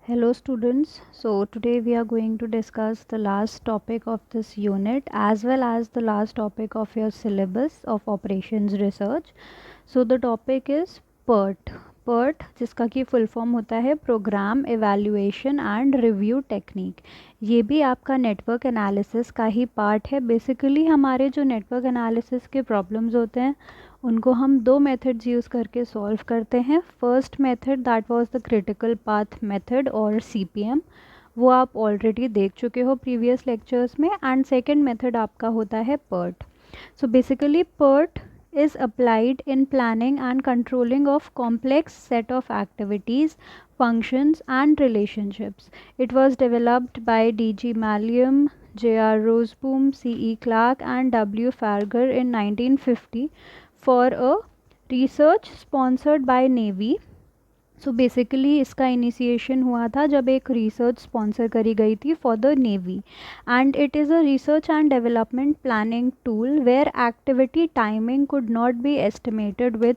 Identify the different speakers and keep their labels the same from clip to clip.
Speaker 1: Hello students, so today we are going to discuss the last topic of this unit as well as the last topic of your syllabus of operations research. So the topic is PERT. PERT जिसका कि full form होता है program evaluation and review technique. ये भी आपका network analysis का ही part है। Basically हमारे जो नेटवर्क एनालिसिस के प्रॉब्लम्स होते हैं उनको हम दो मेथड्स यूज़ करके सॉल्व करते हैं। First method that was the critical path method और सीपीएम, वो आप ऑलरेडी देख चुके हो प्रीवियस लेक्चर्स में। एंड सेकंड मेथड आपका होता है PERT. So basically PERT is applied in planning and controlling of complex set of activities, functions and relationships. It was developed by D.G. Malliam, J.R. Roseboom, C.E. Clark and W. Farger in 1950 for a research sponsored by Navy. So basically इसका initiation हुआ था जब एक research sponsor करी गई थी for the Navy, and it is a research and development planning tool where activity timing could not be estimated with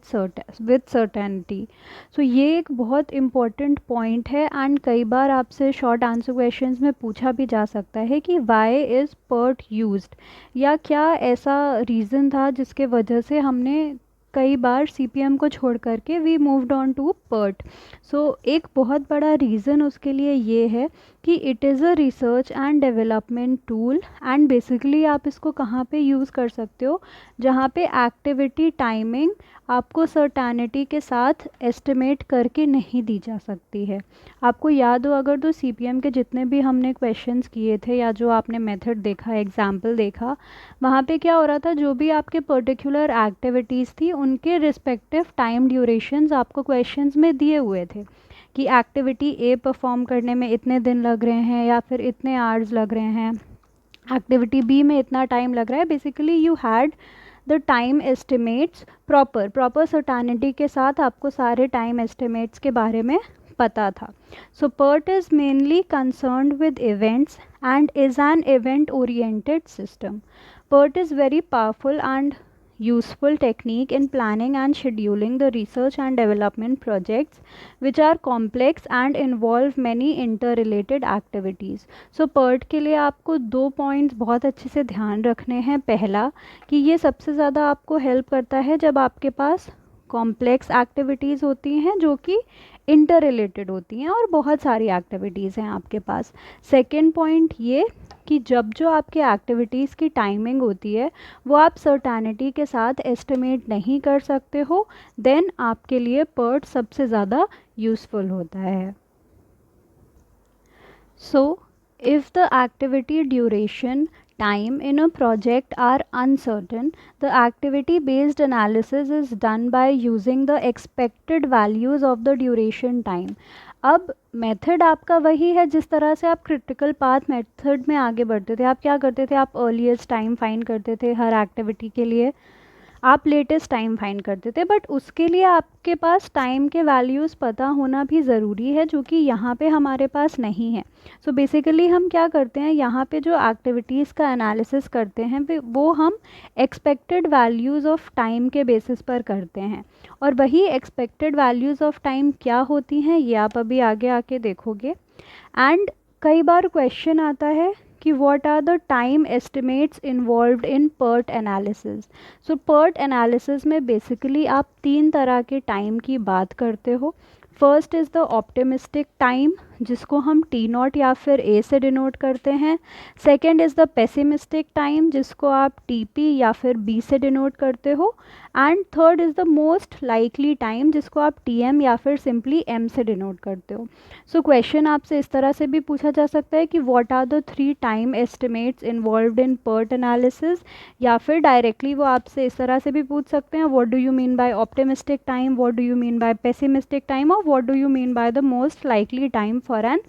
Speaker 1: certainty. So ये एक बहुत इम्पॉर्टेंट पॉइंट है एंड कई बार आपसे शॉर्ट आंसर क्वेश्चंस में पूछा भी जा सकता है कि वाई इज़ PERT यूज्ड, या क्या ऐसा रीज़न था जिसके वजह से हमने कई बार सीपीएम को छोड़ करके we moved on to PERT। So एक बहुत बड़ा रीज़न उसके लिए ये है कि it is a research and development tool, and basically आप इसको कहाँ पे यूज़ कर सकते हो, जहाँ पे एक्टिविटी टाइमिंग आपको सर्टेनिटी के साथ एस्टिमेट करके नहीं दी जा सकती है। आपको याद हो अगर तो सीपीएम के जितने भी हमने क्वेश्चंस किए थे या जो आपने मेथड देखा, एग्जाम्पल देखा, वहाँ पे क्या हो रहा था, जो भी आपके पर्टिकुलर एक्टिविटीज़ थी उनके रिस्पेक्टिव टाइम ड्यूरेशंस आपको क्वेश्चंस में दिए हुए थे कि एक्टिविटी ए परफॉर्म करने में इतने दिन लग रहे हैं या फिर इतने आवर्स लग रहे हैं, एक्टिविटी बी में इतना टाइम लग रहा है। Basically you had the time estimates proper certainty के साथ आपको सारे टाइम एस्टिमेट्स के बारे में पता था। सो PERT is mainly concerned with events and is an event oriented system. PERT is very powerful and useful technique in planning and scheduling the research and development projects which are complex and involve many interrelated activities. So PERT के लिए आपको दो points बहुत अच्छे से ध्यान रखने हैं। पहला कि ये सबसे ज़्यादा आपको हेल्प करता है जब आपके पास कॉम्प्लेक्स एक्टिविटीज़ होती हैं जो कि इंटर रिलेटेड होती हैं और बहुत सारी एक्टिविटीज़ हैं आपके पास। सेकेंड पॉइंट ये कि जब जो आपके एक्टिविटीज़ की टाइमिंग होती है वो आप सर्टेनिटी के साथ एस्टिमेट नहीं कर सकते हो, देन आपके लिए PERT सबसे ज़्यादा यूज़फुल होता है। So if the activity duration time in a project are uncertain, the activity based analysis is done by using the expected values of the duration time. अब मेथड आपका वही है जिस तरह से आप क्रिटिकल पाथ मेथड में आगे बढ़ते थे। आप क्या करते थे, आप अर्लीस्ट टाइम फाइंड करते थे हर एक्टिविटी के लिए, आप लेटेस्ट टाइम फाइंड करते थे, बट उसके लिए आपके पास टाइम के वैल्यूज़ पता होना भी ज़रूरी है जो कि यहाँ पे हमारे पास नहीं है। सो बेसिकली हम क्या करते हैं, यहाँ पे जो एक्टिविटीज़ का एनालिसिस करते हैं वो हम एक्सपेक्टेड वैल्यूज़ ऑफ टाइम के बेसिस पर करते हैं, और वही एक्सपेक्टेड वैल्यूज़ ऑफ टाइम क्या होती हैं ये आप अभी आगे आके देखोगे। एंड कई बार क्वेश्चन आता है कि what are the time estimates involved in PERT analysis. So PERT analysis में बेसिकली आप तीन तरह के टाइम की बात करते हो। First is the optimistic time जिसको हम T0 या फिर A से डिनोट करते हैं। Second is the pessimistic time जिसको आप TP या फिर B से डिनोट करते हो। And third is the most likely time जिसको आप TM या फिर सिंपली M से डिनोट करते हो। सो क्वेश्चन आपसे इस तरह से भी पूछा जा सकता है कि what are the three time estimates involved in PERT analysis, या फिर डायरेक्टली वो आपसे इस तरह से भी पूछ सकते हैं what do you mean by optimistic time, what do you mean by pessimistic time, और what do you mean by the most likely time for an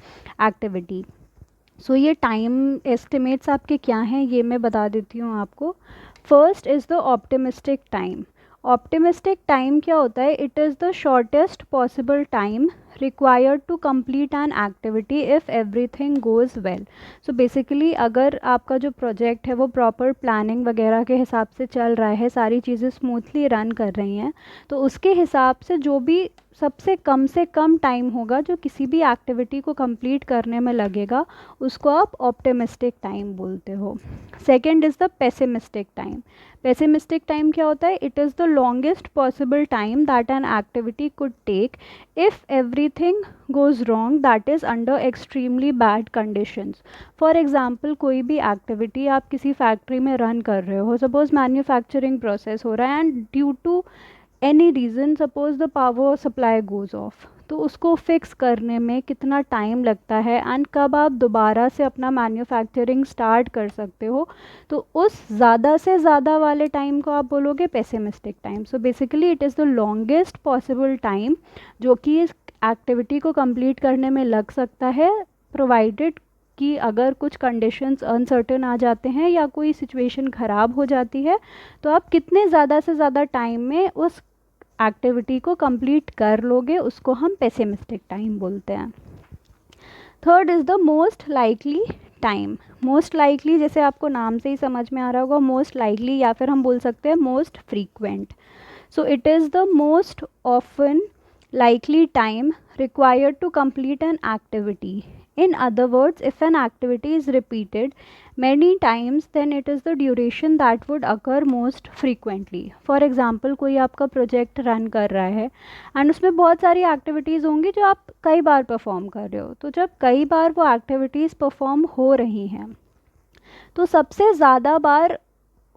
Speaker 1: activity. So ये टाइम एस्टिमेट्स आपके क्या हैं ये मैं बता देती हूँ आपको। First is the optimistic time. Optimistic time क्या होता है, it is the shortest possible time required to complete an activity if everything goes well. So basically अगर आपका जो प्रोजेक्ट है वो प्रॉपर प्लानिंग वगैरह के हिसाब से चल रहा है, सारी चीज़ें स्मूथली रन कर रही हैं, तो उसके हिसाब से जो भी सबसे कम से कम टाइम होगा जो किसी भी एक्टिविटी को कंप्लीट करने में लगेगा, उसको आप ऑप्टिमिस्टिक टाइम बोलते हो. Second is the pessimistic time. Pessimistic time क्या होता है? It is the longest possible time that an activity could take if everything goes wrong, that is under extremely bad conditions. For example कोई भी activity आप किसी factory में run कर रहे हो, सपोज मैन्युफैक्चरिंग प्रोसेस हो रहा है and due to any reason suppose the power supply goes off, तो उसको फिक्स करने में कितना टाइम लगता है एंड कब आप दोबारा से अपना मैन्युफैक्चरिंग स्टार्ट कर सकते हो, तो उस ज़्यादा से ज़्यादा वाले टाइम को आप बोलोगे pessimistic time. So basically it is the longest possible time जो कि इस एक्टिविटी को कंप्लीट करने में लग सकता है, प्रोवाइडेड कि अगर कुछ कंडीशंस अनसर्टेन आ जाते हैं या कोई सिचुएशन ख़राब हो जाती है, तो आप कितने ज़्यादा से ज़्यादा टाइम में उस एक्टिविटी को कंप्लीट कर लोगे, उसको हम पेसिमिस्टिक टाइम बोलते हैं. Third is the most likely time. Most likely जैसे आपको नाम से ही समझ में आ रहा होगा, मोस्ट लाइकली या फिर हम बोल सकते हैं most frequent. So it is the most often likely time required to complete an activity. In other words, if an activity is repeated many times, then it is the duration that would occur most frequently. For example, कोई आपका project run कर रहा है and उसमें बहुत सारी activities होंगी जो आप कई बार परफॉर्म कर रहे हो. तो जब कई बार वो एक्टिविटीज़ परफॉर्म हो रही हैं, तो सबसे ज़्यादा बार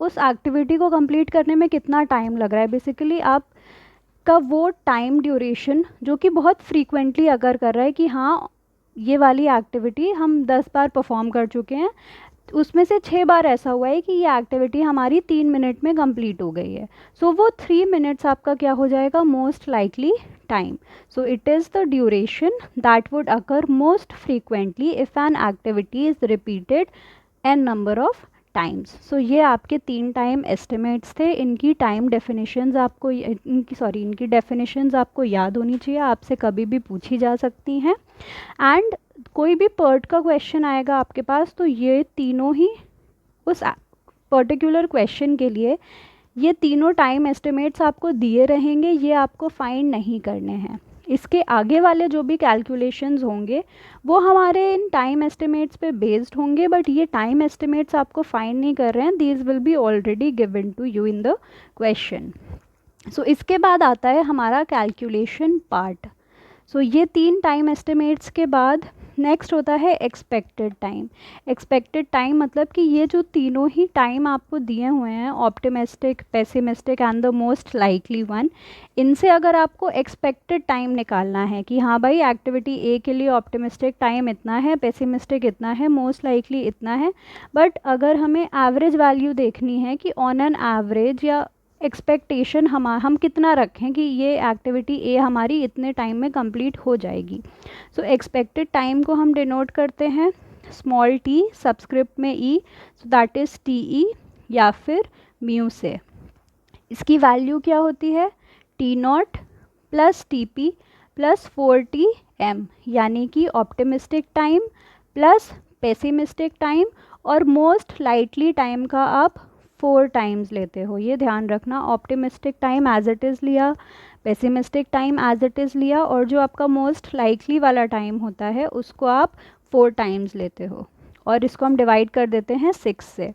Speaker 1: उस एक्टिविटी को कंप्लीट करने में कितना टाइम लग रहा है, बेसिकली आप का वो टाइम ड्यूरेशन जो कि बहुत फ्रीक्वेंटली अगर कर रहा है कि हाँ ये वाली एक्टिविटी हम 10 बार परफॉर्म कर चुके हैं, उसमें से 6 बार ऐसा हुआ है कि ये एक्टिविटी हमारी 3 मिनट में कंप्लीट हो गई है. सो वो 3 मिनट्स आपका क्या हो जाएगा? Most likely time. So it is the duration that would occur most frequently if an activity is repeated n number of times. So ये आपके 3 टाइम एस्टिमेट्स थे. इनकी टाइम डेफिनेशंस आपको इनकी डेफिनेशंस आपको याद होनी चाहिए, आपसे कभी भी पूछी जा सकती हैं. एंड कोई भी पर्ट का क्वेश्चन आएगा आपके पास, तो ये तीनों ही उस पर्टिकुलर क्वेश्चन के लिए ये तीनों टाइम एस्टिमेट्स आपको दिए रहेंगे, ये आपको फाइंड नहीं करने हैं. इसके आगे वाले जो भी कैलकुलेशंस होंगे वो हमारे इन टाइम एस्टिमेट्स पे बेस्ड होंगे, बट ये टाइम एस्टिमेट्स आपको फाइंड नहीं कर रहे हैं. These will be already given to you in the question. So इसके बाद आता है हमारा कैलकुलेशन पार्ट. सो ये 3 टाइम एस्टिमेट्स के बाद नेक्स्ट होता है एक्सपेक्टेड टाइम. एक्सपेक्टेड टाइम मतलब कि ये जो तीनों ही टाइम आपको दिए हुए हैं, optimistic, pessimistic and the most likely one, इनसे अगर आपको एक्सपेक्टेड टाइम निकालना है कि हाँ भाई एक्टिविटी ए के लिए ऑप्टिमिस्टिक टाइम इतना है, पेसिमिस्टिक इतना है, मोस्ट लाइकली इतना है, बट अगर हमें एवरेज वैल्यू देखनी है कि ऑन एन एवरेज या एक्सपेक्टेशन हम कितना रखें कि ये एक्टिविटी ए हमारी इतने टाइम में कंप्लीट हो जाएगी. सो एक्सपेक्टेड टाइम को हम डिनोट करते हैं स्मॉल टी सबस्क्रिप्ट में E, so that is T E या फिर म्यू से. इसकी वैल्यू क्या होती है? T not plus T P plus 4t m, यानी कि optimistic time plus pessimistic time और मोस्ट लाइकली टाइम का आप 4 टाइम्स लेते हो. ये ध्यान रखना, optimistic time as it is लिया, pessimistic time as it is लिया, और जो आपका मोस्ट लाइकली वाला टाइम होता है उसको आप 4 टाइम्स लेते हो, और इसको हम डिवाइड कर देते हैं 6 से.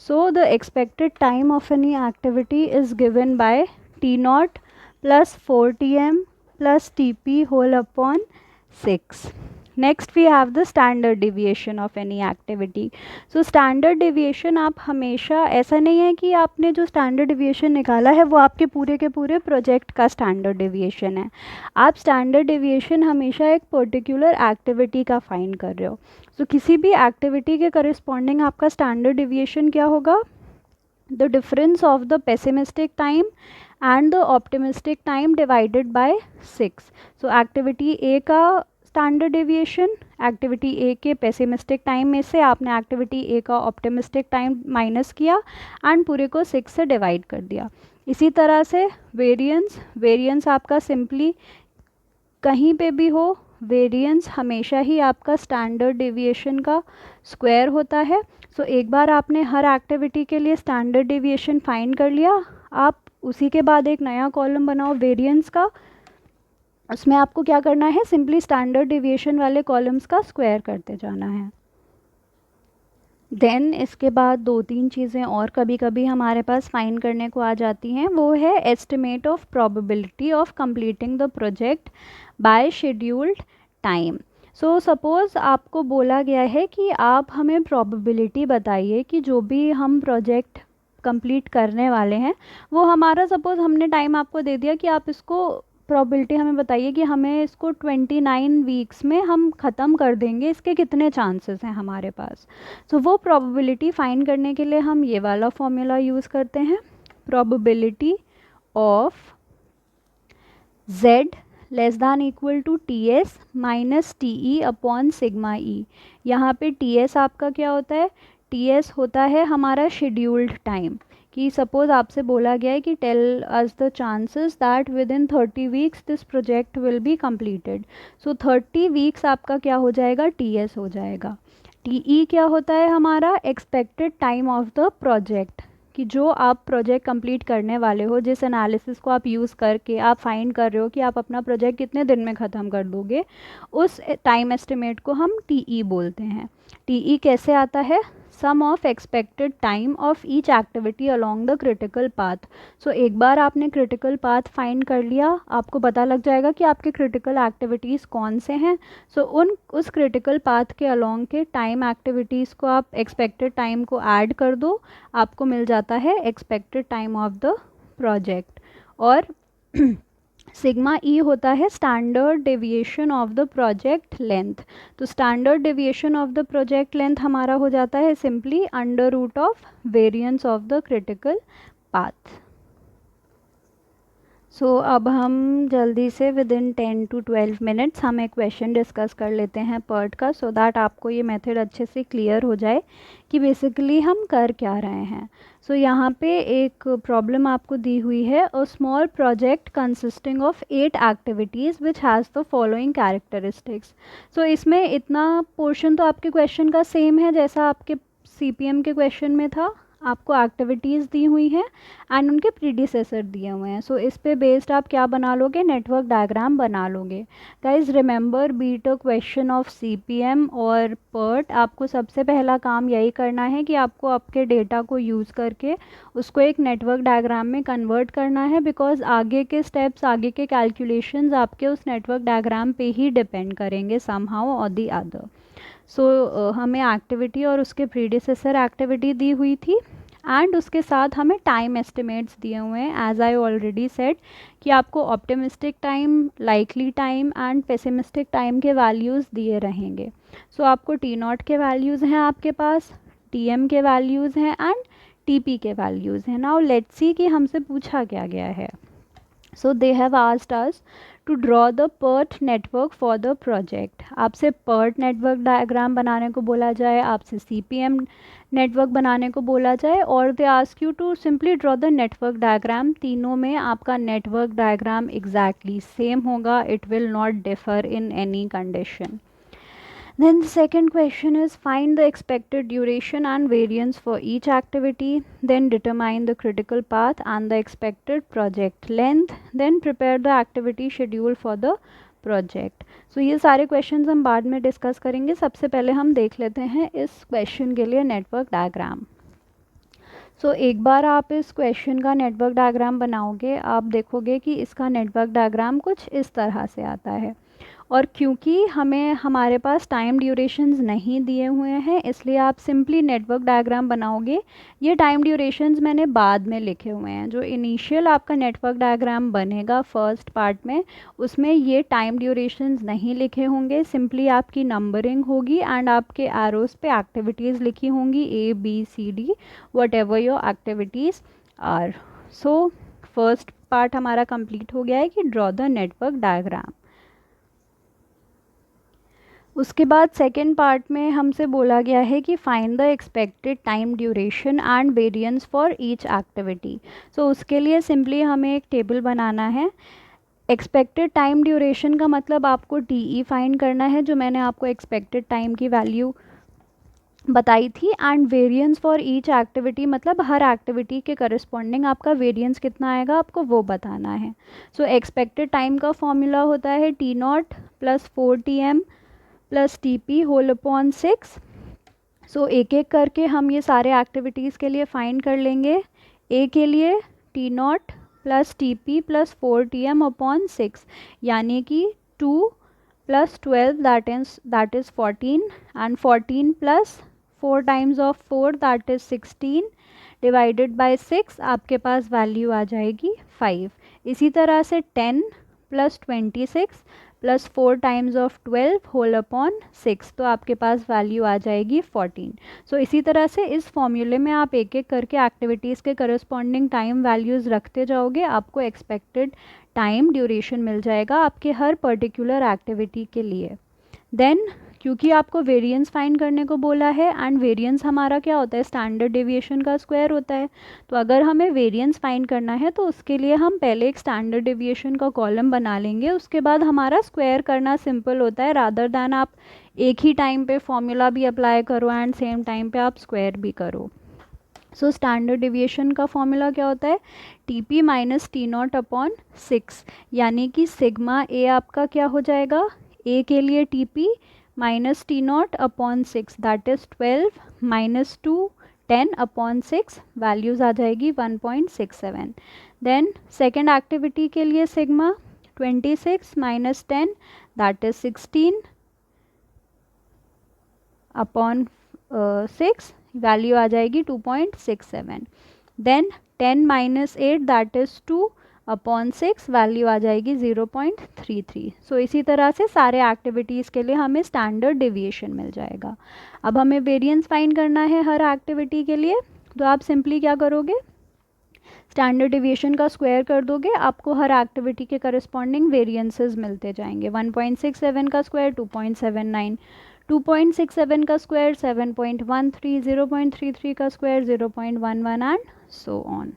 Speaker 1: So the expected time of any activity is given by T not plus 4tm plus T whole upon 6. Next we have the standard deviation of any activity. So standard deviation आप हमेशा, ऐसा नहीं है कि आपने जो स्टैंडर्ड डिविएशन निकाला है वो आपके पूरे के पूरे प्रोजेक्ट का स्टैंडर्ड डिविएशन है. आप स्टैंडर्ड डिविएशन हमेशा एक पर्टिकुलर एक्टिविटी का फाइंड कर रहे हो. सो किसी भी एक्टिविटी के करस्पॉन्डिंग आपका स्टैंडर्ड डिविएशन क्या होगा? The difference of the pessimistic time and the optimistic time divided by 6. So activity ए का स्टैंडर्ड डेविएशन, एक्टिविटी ए के पेसिमिस्टिक टाइम में से आपने एक्टिविटी ए का ऑप्टिमिस्टिक टाइम माइनस किया एंड पूरे को 6 से डिवाइड कर दिया. इसी तरह से वेरिएंस आपका सिंपली कहीं पे भी हो, वेरिएंस हमेशा ही आपका स्टैंडर्ड डेविएशन का स्क्वायर होता है। सो एक बार आपने हर एक्टिविटी के लिए स्टैंडर्ड डेविएशन फाइंड कर लिया, आप उसी के बाद एक नया कॉलम बनाओ वेरिएंस का। उसमें आपको क्या करना है, सिंपली स्टैंडर्ड डेविएशन वाले कॉलम्स का स्क्वायर करते जाना है। देन इसके बाद 2-3 चीज़ें और कभी कभी हमारे पास फाइंड करने को आ जाती हैं, वो है estimate of probability of completing the project by scheduled time. So suppose आपको बोला गया है कि आप हमें प्रोबेबिलिटी बताइए कि जो भी हम प्रोजेक्ट कंप्लीट करने वाले हैं वो हमारा, सपोज़ हमने टाइम आपको दे दिया कि आप इसको प्रोबेबिलिटी हमें बताइए कि हमें इसको 29 वीक्स में हम ख़त्म कर देंगे, इसके कितने चांसेस हैं हमारे पास। सो वो प्रोबेबिलिटी फाइंड करने के लिए हम ये वाला फॉर्मूला यूज़ करते हैं, probability of z less than equal to T S minus T E upon sigma E. यहाँ पे टी एस आपका क्या होता है, टी एस होता है हमारा शेड्यूल्ड टाइम, कि सपोज़ आपसे बोला गया है कि tell us the chances that within 30 weeks this project will be completed. So 30 weeks आपका क्या हो जाएगा, टी एस हो जाएगा। टी ई क्या होता है हमारा, expected time of the project, कि जो आप प्रोजेक्ट कंप्लीट करने वाले हो, जिस एनालिसिस को आप यूज़ करके आप फाइंड कर रहे हो कि आप अपना प्रोजेक्ट कितने दिन में ख़त्म कर दोगे, उस टाइम एस्टिमेट को हम टीई बोलते हैं। टीई कैसे आता है, sum of expected time of each activity along the critical path. So एक बार आपने क्रिटिकल पाथ फाइंड कर लिया, आपको पता लग जाएगा कि आपके क्रिटिकल एक्टिविटीज़ कौन से हैं। सो उस क्रिटिकल पाथ के अलोंग के टाइम एक्टिविटीज़ को आप एक्सपेक्टेड टाइम को ऐड कर दो, आपको मिल जाता है expected time of the project. और सिग्मा ई होता है standard deviation of the project length. तो standard deviation of the project length हमारा हो जाता है simply under root of variance of the critical path. So अब हम जल्दी से विद इन 10 to 12 मिनट्स हम एक क्वेश्चन डिस्कस कर लेते हैं पर्ट का, सो दैट आपको ये मेथड अच्छे से क्लियर हो जाए कि बेसिकली हम कर क्या रहे हैं। सो यहाँ पे एक प्रॉब्लम आपको दी हुई है, a small project consisting of 8 activities which has the following characteristics. So इसमें इतना पोर्शन तो आपके क्वेश्चन का सेम है जैसा आपके CPM के क्वेश्चन में था। आपको एक्टिविटीज़ दी हुई हैं एंड उनके प्रीडिसेसर दिए हुए हैं। सो इस पे बेस्ड आप क्या बना लोगे, नेटवर्क डायग्राम बना लोगे। Guys remember, beat a question of CPM और पर्ट, आपको सबसे पहला काम यही करना है कि आपको आपके डेटा को यूज़ करके उसको एक नेटवर्क डायग्राम में कन्वर्ट करना है, बिकॉज आगे के स्टेप्स, आगे के कैलकुलेशंस आपके उस नेटवर्क डायग्राम पे ही डिपेंड करेंगे समहाउ और दी अदर। सो हमें एक्टिविटी और उसके प्रीडिसेसर एक्टिविटी दी हुई थी एंड उसके साथ हमें टाइम एस्टिमेट्स दिए हुए हैं। एज आई ऑलरेडी सेड कि आपको optimistic time, likely time and pessimistic time के वैल्यूज़ दिए रहेंगे। सो आपको T0 के वैल्यूज़ हैं आपके पास, TM के वैल्यूज़ हैं एंड TP के वैल्यूज़ हैं। नाउ लेट्स सी कि हमसे पूछा क्या गया है। So they have asked us to draw the PERT network for the project. आपसे PERT नेटवर्क डायग्राम बनाने को बोला जाए, आपसे CPM नेटवर्क बनाने को बोला जाए, और they ask you to simply draw the network diagram. तीनों में आपका नेटवर्क डायग्राम एग्जैक्टली सेम होगा, it will not differ in any condition. Then the second question is find the expected duration and variance for each activity, then determine the critical path and the expected project length, then prepare the activity schedule for the project. So ये सारे questions हम बाद में discuss करेंगे। सबसे पहले हम देख लेते हैं इस question के लिए नेटवर्क डायग्राम। सो एक बार आप इस क्वेश्चन का नेटवर्क डायग्राम बनाओगे, आप देखोगे कि इसका नेटवर्क डायग्राम कुछ इस तरह से आता है। और क्योंकि हमारे पास टाइम ड्यूरेशंस नहीं दिए हुए हैं, इसलिए आप सिंपली नेटवर्क डायग्राम बनाओगे। ये टाइम ड्यूरेशंस मैंने बाद में लिखे हुए हैं। जो इनिशियल आपका नेटवर्क डायग्राम बनेगा फर्स्ट पार्ट में, उसमें ये टाइम ड्यूरेशंस नहीं लिखे होंगे, सिंपली आपकी नंबरिंग होगी एंड आपके एरोस पे एक्टिविटीज़ लिखी होंगी ABCD, whatever your activities are. So first part हमारा कंप्लीट हो गया है कि ड्रॉ द नेटवर्क डायग्राम। उसके बाद सेकेंड पार्ट में हमसे बोला गया है कि find the expected time duration and variance for each activity. So उसके लिए सिंपली हमें एक टेबल बनाना है। एक्सपेक्टेड टाइम ड्यूरेशन का मतलब आपको टी फाइंड करना है, जो मैंने आपको एक्सपेक्टेड टाइम की वैल्यू बताई थी। And variance for each activity, मतलब हर एक्टिविटी के करस्पॉन्डिंग आपका वेरिएंस कितना आएगा आपको वो बताना है। सो एक्सपेक्टेड टाइम का फॉर्मूला होता है T not plus 4Tm plus TP whole upon 6। So एक एक करके हम ये सारे एक्टिविटीज़ के लिए फाइंड कर लेंगे। ए के लिए T not plus TP plus 4Tm upon 6, यानी कि 2 plus 12 that is 14, and 14 plus 4 times of 4 that is 16 divided by 6, आपके पास वैल्यू आ जाएगी 5। इसी तरह से 10 plus 26 plus 4 times of 12 whole upon 6, तो आपके पास वैल्यू आ जाएगी 14। सो इसी तरह से इस फॉर्मूले में आप एक एक करके एक्टिविटीज़ के करस्पॉन्डिंग टाइम वैल्यूज़ रखते जाओगे, आपको एक्सपेक्टेड टाइम ड्यूरेशन मिल जाएगा आपके हर पर्टिकुलर एक्टिविटी के लिए। देन क्योंकि आपको वेरिएंस फाइंड करने को बोला है, एंड वेरिएंस हमारा क्या होता है, स्टैंडर्ड डेविएशन का स्क्वायर होता है। तो अगर हमें वेरिएंस फाइंड करना है तो उसके लिए हम पहले एक स्टैंडर्ड डेविएशन का कॉलम बना लेंगे, उसके बाद हमारा स्क्वायर करना सिंपल होता है, रादर दैन आप एक ही टाइम पे फॉर्मूला भी अप्लाई करो एंड सेम टाइम पे आप स्क्वायर भी करो। सो स्टैंडर्ड डेविएशन का फॉर्मूला क्या होता है, TP minus T naught upon 6, यानी कि सिग्मा ए आपका क्या हो जाएगा, ए के लिए TP minus T naught upon 6 that is 12 minus 2 10 upon 6, values आ जाएगी 1.67। देन सेकेंड एक्टिविटी के लिए sigma 26 minus 10 that is 16 upon 6, value आ जाएगी 2.67। Then 10 minus 8 that is 2 upon 6, value आ जाएगी 0.33। सो इसी तरह से सारे एक्टिविटीज़ के लिए हमें स्टैंडर्ड डेविएशन मिल जाएगा। अब हमें वेरिएंस फाइंड करना है हर एक्टिविटी के लिए, तो आप सिंपली क्या करोगे, स्टैंडर्ड डेविएशन का स्क्वायर कर दोगे, आपको हर एक्टिविटी के करस्पॉन्डिंग वेरिएंसेस मिलते जाएंगे। 1.67 का स्क्वायर 2.79, 2.67 का स्क्वायर 7.13, 0.33 का स्क्वायर 0.11 एंड सो ऑन।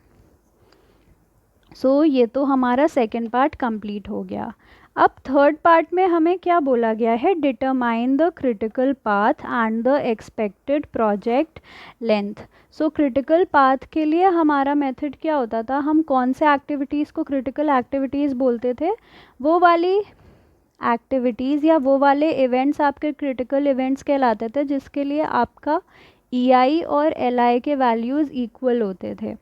Speaker 1: सो ये तो हमारा सेकेंड पार्ट कंप्लीट हो गया। अब थर्ड पार्ट में हमें क्या बोला गया है, determine the critical path and the expected project length. So critical path के लिए हमारा मेथड क्या होता था, हम कौन से एक्टिविटीज़ को क्रिटिकल एक्टिविटीज़ बोलते थे, वो वाली एक्टिविटीज़ या वो वाले इवेंट्स आपके क्रिटिकल इवेंट्स कहलाते थे जिसके लिए आपका EI और LI के वैल्यूज़ इक्वल होते थे।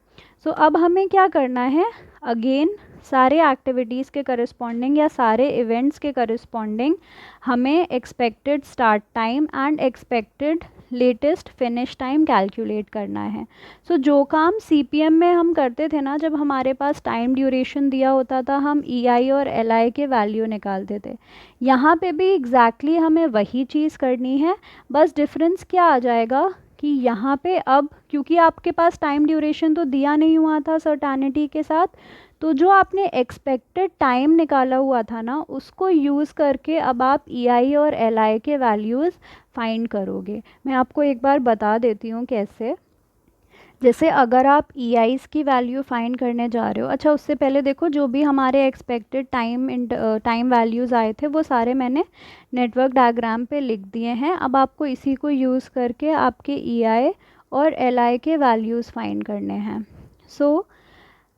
Speaker 1: सो अब हमें क्या करना है, अगेन सारे एक्टिविटीज़ के करस्पॉन्डिंग या सारे इवेंट्स के करस्पॉन्डिंग हमें expected start time and expected latest finish time calculate करना है। सो जो काम CPM में हम करते थे ना, जब हमारे पास टाइम ड्यूरेशन दिया होता था हम EI और LI के वैल्यू निकालते थे, यहाँ पे भी एग्जैक्टली हमें वही चीज़ करनी है। बस डिफरेंस क्या आ जाएगा कि यहाँ पे अब क्योंकि आपके पास टाइम ड्यूरेशन तो दिया नहीं हुआ था सर्टेनिटी के साथ, तो जो आपने एक्सपेक्टेड टाइम निकाला हुआ था ना, उसको यूज़ करके अब आप EI और LI के वैल्यूज़ फाइंड करोगे। मैं आपको एक बार बता देती हूँ कैसे। जैसे अगर आप EIs की वैल्यू फाइंड करने जा रहे हो, अच्छा उससे पहले देखो जो भी हमारे एक्सपेक्टेड टाइम वैल्यूज़ आए थे वो सारे मैंने नेटवर्क डायग्राम पे लिख दिए हैं। अब आपको इसी को यूज़ करके आपके EI और LI के वैल्यूज़ फाइंड करने हैं। सो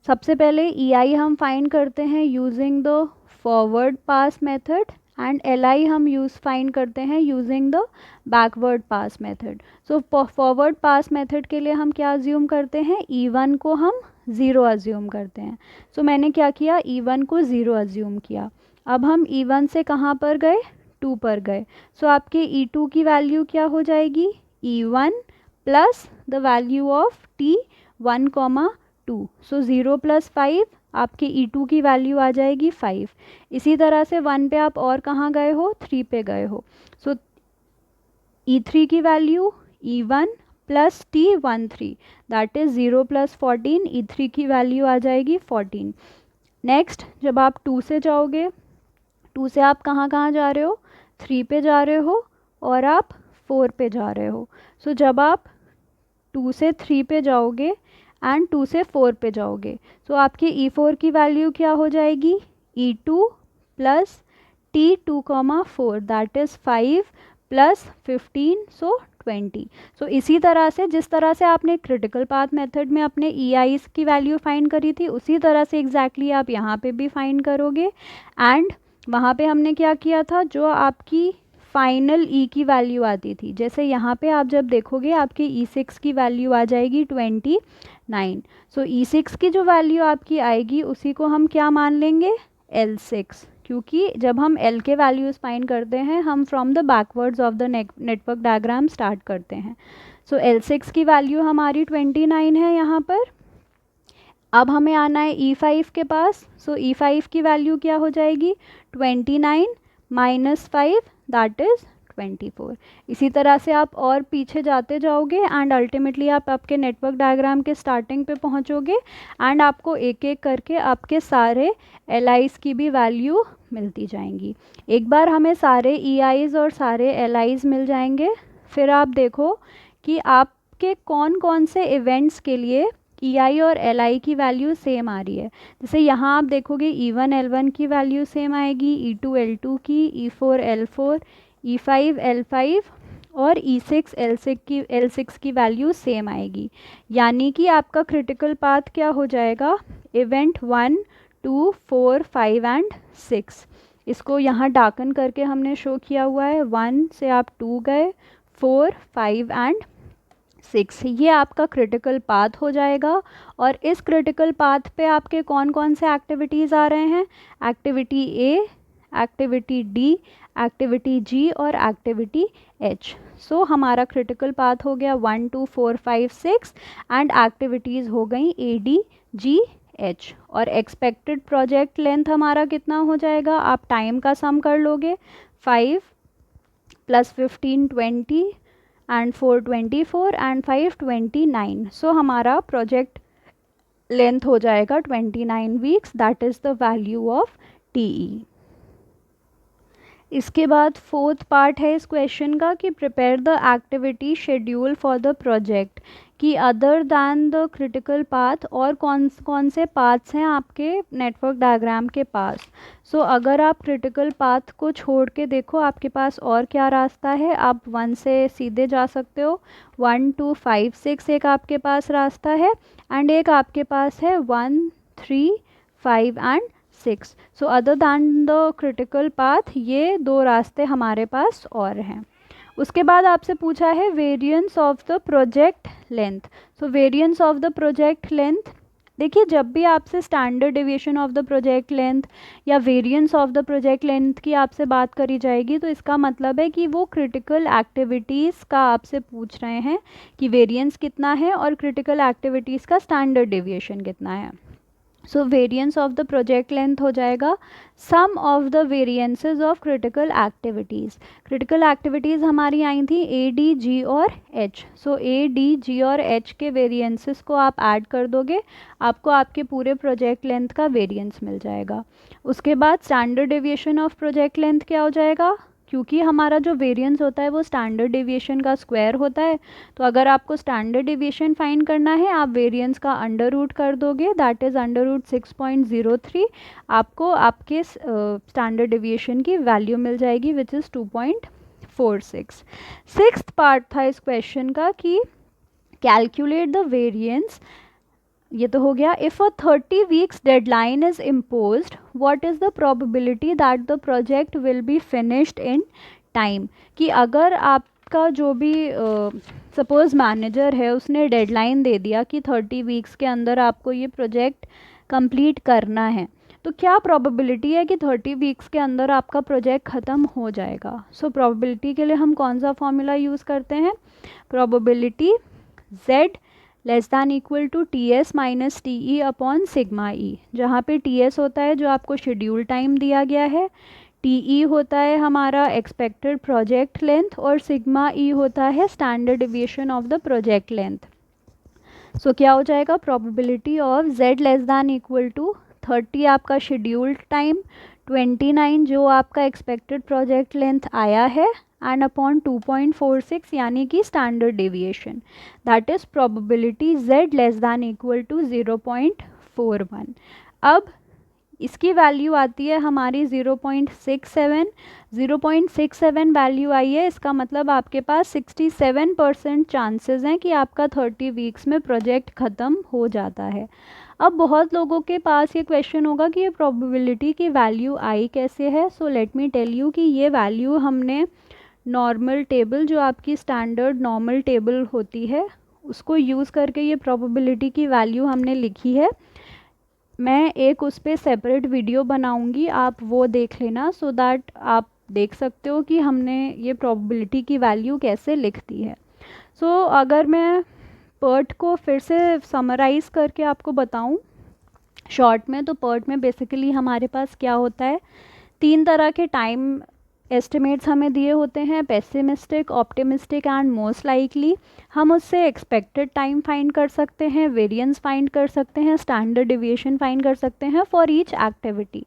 Speaker 1: सबसे पहले EI हम फाइंड करते हैं using the forward pass method, and LI हम फाइंड करते हैं using the backward pass method. So forward pass method के लिए हम क्या अज्यूम करते हैं, E1 को हम 0 अज्यूम करते हैं। सो मैंने क्या किया, E1 को 0 अज्यूम किया। अब हम E1 से कहाँ पर गए, 2 पर गए। सो आपके E2 की वैल्यू क्या हो जाएगी, E1 plus the value of T 1,2। So 0 plus 5, आपके E2 की वैल्यू आ जाएगी 5। इसी तरह से 1 पे आप और कहाँ गए हो, 3 पे गए हो। सो E3 की value E1 plus T13 that is 0 plus 14, E3 की वैल्यू आ जाएगी 14। नेक्स्ट जब आप 2 से जाओगे, 2 से आप कहाँ कहाँ जा रहे हो, 3 पे जा रहे हो और आप 4 पे जा रहे हो। सो जब आप 2 से 3 पे जाओगे एंड 2 से 4 पे जाओगे, सो आपकी E4 की वैल्यू क्या हो जाएगी, E2 plus T2, 4 that is 5 plus 15 सो 20। सो इसी तरह से जिस तरह से आपने क्रिटिकल पाथ मेथड में अपने EIs की वैल्यू फाइंड करी थी उसी तरह से एग्जैक्टली आप यहाँ पे भी फाइंड करोगे। एंड वहाँ पे हमने क्या किया था, जो आपकी फाइनल E की वैल्यू आती थी, जैसे यहाँ पे आप जब देखोगे आपकी E6 की वैल्यू आ जाएगी 29। सो E6 की जो वैल्यू आपकी आएगी उसी को हम क्या मान लेंगे, L6, क्योंकि जब हम L के वैल्यूज़ फाइंड करते हैं हम from the backwards of the network diagram start करते हैं। सो L6 की वैल्यू हमारी 29 है यहाँ पर। अब हमें आना है E5 के पास। सो E5 की वैल्यू क्या हो जाएगी, 29 माइनस 5 दैट इज़ 24। इसी तरह से आप और पीछे जाते जाओगे एंड अल्टीमेटली आप आपके नेटवर्क डायग्राम के स्टार्टिंग पे पहुंचोगे एंड आपको एक एक करके आपके सारे LIs की भी वैल्यू मिलती जाएंगी। एक बार हमें सारे EIs और सारे LIs मिल जाएंगे, फिर आप देखो कि आपके कौन कौन से इवेंट्स के लिए EI और LI की वैल्यू सेम आ रही है। जैसे यहाँ आप देखोगे E1 L1 की वैल्यू सेम आएगी, E2 L2 की, E4 L4, E5 L5 और E6 L6 की वैल्यू सेम आएगी। यानी कि आपका क्रिटिकल पाथ क्या हो जाएगा, इवेंट 1 2 4 5 एंड 6। इसको यहाँ डार्कन करके हमने शो किया हुआ है। 1 से आप 2 गए, 4 5 एंड 6, ये आपका क्रिटिकल पाथ हो जाएगा। और इस क्रिटिकल पाथ पे आपके कौन कौन से एक्टिविटीज़ आ रहे हैं, activity A, activity D, activity G और एक्टिविटी H। सो हमारा क्रिटिकल पाथ हो गया 1 2 4 5 6 एंड एक्टिविटीज़ हो गई A D G H। और एक्सपेक्टेड प्रोजेक्ट लेंथ हमारा कितना हो जाएगा, आप टाइम का सम कर लोगे, 5 प्लस 15 20 एंड 4 24 एंड 5 29। सो हमारा प्रोजेक्ट लेंथ हो जाएगा 29 weeks, that is the value of TE। इसके बाद फोर्थ पार्ट है इस क्वेश्चन का कि prepare the activity schedule for the project, कि other than the critical path और कौन कौन से पाथ्स हैं आपके नेटवर्क डायग्राम के पास। सो अगर आप क्रिटिकल पाथ को छोड़ के देखो आपके पास और क्या रास्ता है, आप 1 से सीधे जा सकते हो, 1 2 5 6 एक आपके पास रास्ता है एंड एक आपके पास है 1 3 5 and 6। So other than the critical path ये दो रास्ते हमारे पास और हैं। उसके बाद आपसे पूछा है variance of the project length. So variance of the project length, देखिए जब भी आपसे standard deviation of the project length या variance of the project length की आपसे बात करी जाएगी तो इसका मतलब है कि वो क्रिटिकल एक्टिविटीज़ का आपसे पूछ रहे हैं कि वेरिएंस कितना है और क्रिटिकल एक्टिविटीज़ का स्टैंडर्ड डेविएशन कितना है। So variance of the project length हो जाएगा sum of the variances of critical activities. Critical activities हमारी आई थी A D G और H। So A D G और H के वेरिएंसेस को आप ऐड कर दोगे, आपको आपके पूरे प्रोजेक्ट लेंथ का वेरिएंस मिल जाएगा। उसके बाद standard deviation of project length क्या हो जाएगा, क्योंकि हमारा जो वेरिएंस होता है वो स्टैंडर्ड डेविएशन का स्क्वायर होता है, तो अगर आपको स्टैंडर्ड डेविएशन फाइंड करना है आप वेरिएंस का अंडर रूट कर दोगे, दैट इज़ अंडर रूट 6.03। आपको आपके स्टैंडर्ड डेविएशन की वैल्यू मिल जाएगी विच इज़ 2.46। सिक्स्थ पार्ट था इस क्वेश्चन का कि कैलकुलेट द वेरिएंस, ये तो हो गया। If a 30 weeks deadline is imposed what is the probability that the project will be finished in time, कि अगर आपका जो भी सपोज़ मैनेजर है उसने डेडलाइन दे दिया कि 30 वीक्स के अंदर आपको ये प्रोजेक्ट कंप्लीट करना है, तो क्या प्रोबेबिलिटी है कि 30 वीक्स के अंदर आपका प्रोजेक्ट ख़त्म हो जाएगा। सो प्रोबेबिलिटी के लिए हम कौन सा फॉर्मूला यूज़ करते हैं, probability Z less than equal to TS minus TE upon sigma E, जहाँ पे TS होता है जो आपको शेड्यूल टाइम दिया गया है, TE होता है हमारा एक्सपेक्टेड प्रोजेक्ट लेंथ और सिग्मा E होता है standard deviation of the project length. So क्या हो जाएगा, probability of Z less than equal to 30 आपका शेड्यूल्ड टाइम, 29 जो आपका एक्सपेक्टेड प्रोजेक्ट लेंथ आया है एंड अपॉन 2.46 यानी कि standard deviation, that is probability Z less than equal to 0.41। अब इसकी वैल्यू आती है हमारी 0.67। 0.67 वैल्यू आई है, इसका मतलब आपके पास 67% चांसेस हैं कि आपका 30 वीक्स में प्रोजेक्ट ख़त्म हो जाता है। अब बहुत लोगों के पास ये क्वेश्चन होगा कि ये प्रोबेबिलिटी की वैल्यू आई कैसे है। So let me tell you कि ये वैल्यू हमने नॉर्मल टेबल, जो आपकी स्टैंडर्ड नॉर्मल टेबल होती है, उसको यूज़ करके ये प्रोबेबिलिटी की वैल्यू हमने लिखी है। मैं एक उस पर सेपरेट वीडियो बनाऊंगी, आप वो देख लेना, सो दैट आप देख सकते हो कि हमने ये प्रोबेबिलिटी की वैल्यू कैसे लिख दी है। सो अगर मैं पर्ट को फिर से समराइज़ करके आपको बताऊं शॉर्ट में, तो पर्ट में बेसिकली हमारे पास क्या होता है, 3 तरह के टाइम एस्टिमेट्स हमें दिए होते हैं, pessimistic, optimistic and most likely. हम उससे एक्सपेक्टेड टाइम फाइंड कर सकते हैं, वेरिएंस फाइंड कर सकते हैं, स्टैंडर्ड डिविएशन फाइंड कर सकते हैं फॉर ईच एक्टिविटी।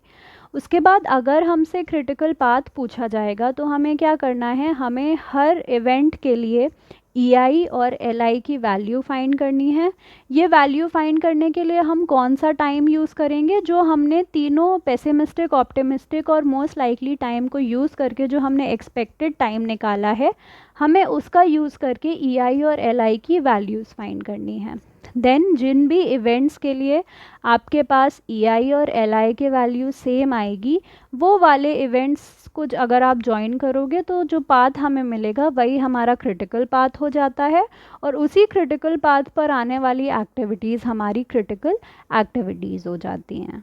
Speaker 1: उसके बाद अगर हमसे क्रिटिकल पाथ पूछा जाएगा तो हमें क्या करना है, हमें हर इवेंट के लिए EI और LI की वैल्यू फाइंड करनी है। ये वैल्यू फाइंड करने के लिए हम कौन सा टाइम यूज़ करेंगे, जो हमने तीनों पेसिमिस्टिक, ऑप्टिमिस्टिक और मोस्ट लाइकली टाइम को यूज़ करके जो हमने एक्सपेक्टेड टाइम निकाला है, हमें उसका यूज़ करके EI और LI की वैल्यूज़ फाइंड करनी है। देन जिन भी इवेंट्स के लिए आपके पास EI और LI के वैल्यू सेम आएगी, वो वाले इवेंट्स को अगर आप ज्वाइन करोगे तो जो पाथ हमें मिलेगा वही हमारा क्रिटिकल पाथ हो जाता है, और उसी क्रिटिकल पाथ पर आने वाली एक्टिविटीज़ हमारी क्रिटिकल एक्टिविटीज़ हो जाती हैं।